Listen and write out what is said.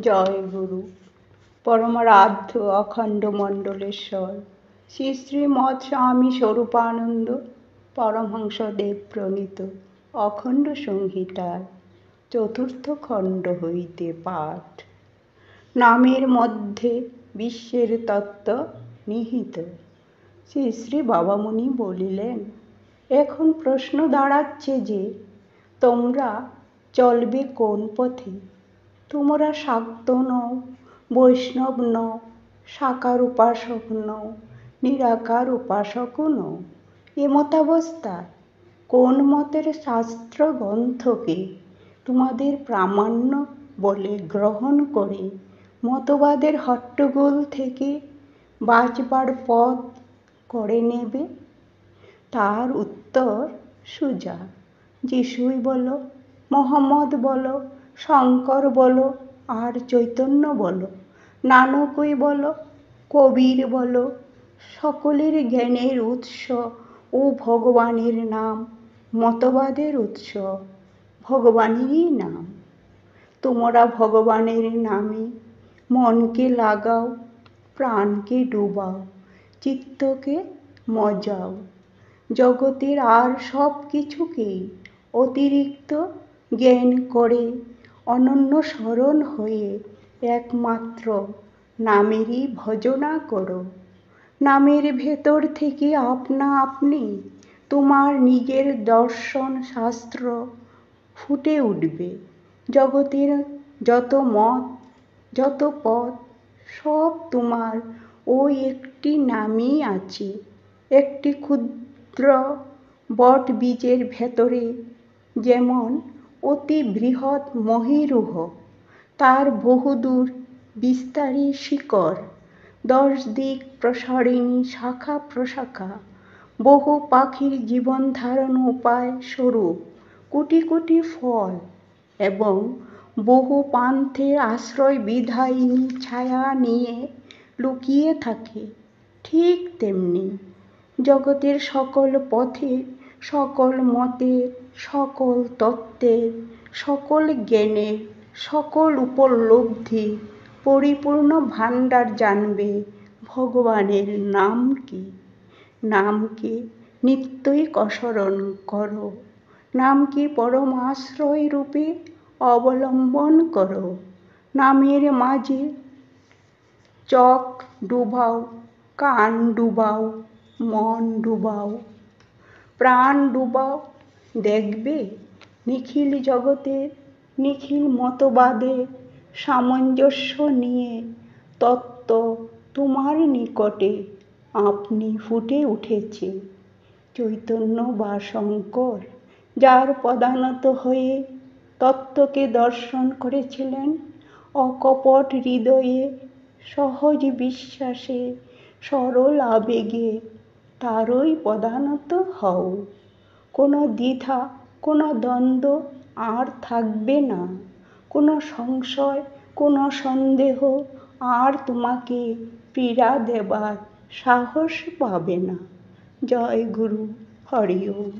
জয় গুরু পরমারাধ্য অখণ্ড মণ্ডলেশ্বর শ্রী শ্রী মৎ স্বামী স্বরূপানন্দ পরমহংসদেব প্রণীত অখণ্ড সংহিতার চতুর্থ খণ্ড হইতে পাঠ। নামের মধ্যে বিশ্বের তত্ত্ব নিহিত। শ্রী শ্রী বাবামুনি বলিলেন, এখন প্রশ্ন দাঁড়াচ্ছে যে তোমরা চলবে কোন পথে? তোমরা শাক্ত নও, বৈষ্ণব নও, সাকার উপাসক নও, নিরাকার উপাসকও নও। এমতাবস্থায় কোন মতের শাস্ত্র গ্রন্থকে তোমাদের প্রামাণ্য বলে গ্রহণ করে মতবাদের হট্টগোল থেকে বাঁচবার পথ করে নেবে? তার উত্তর সোজা। যিশুই বলো, মোহাম্মদ বলো, শঙ্কর বলো, আর চৈতন্য বলো, নানকই বলো, কবির বলো, সকলের জ্ঞানের উৎস ও ভগবানের নাম, মতবাদের উৎস ভগবানেরই নাম। তোমরা ভগবানের নামে মনকে লাগাও, প্রাণকে ডুবাও, চিত্তকে মজাও। জগতের আর সব কিছুকেই অতিরিক্ত জ্ঞান করে অনন্য শরণ হয়ে একমাত্র নামেরই ভজনা করো। নামের ভেতর থেকে আপনা আপনি তোমার নিজের দর্শন শাস্ত্র ফুটে উঠবে। জগতের যত মত, যত পথ, সব তোমার ওই একটি নামই আছে। একটি ক্ষুদ্র বট বীজের ভেতরে যেমন অতি বৃহৎ মহীরুহ, তার বহুদূর বিস্তারী শিকড়, 10 দিক প্রসারিণী শাখা প্রশাখা, বহু পাখির জীবনধারণ উপায় স্বরূপ কোটি কোটি ফল এবং বহু পান্থের আশ্রয় বিধায়িনী ছায়া নিয়ে লুকিয়ে থাকে, ঠিক তেমনি জগতের সকল পথের, সকল মতের, সকল তত্ত্বের, সকল জ্ঞানের, সকল উপলব্ধির পরিপূর্ণ ভাণ্ডার জানবে ভগবানের নাম কি। নামকে নিত্যই স্মরণ করো, নামকে পরম আশ্রয় রূপে অবলম্বন করো। নামের মাঝে চোখ ডুবাও, কান ডুবাও, মন ডুবাও, প্রাণ ডুবাও, দেখবে নিখিল জগতের, নিখিল মতবাদের সামঞ্জস্য নিয়ে তত্ত্ব তোমার নিকটে আপনি ফুটে উঠেছে। চৈতন্য বা শঙ্কর যার পদানত হয়ে তত্ত্বকে দর্শন করেছিলেন, অকপট হৃদয়ে, সহজ বিশ্বাসে, সরল আবেগে তারই পদানত হও। কোনো দ্বিধা, কোনো দ্বন্দ্ব আর থাকবে না, কোনো সংশয়, কোনো সন্দেহ আর তোমাকে পীড়া দেবার সাহস পাবে না। জয় গুরু, হরি ওম।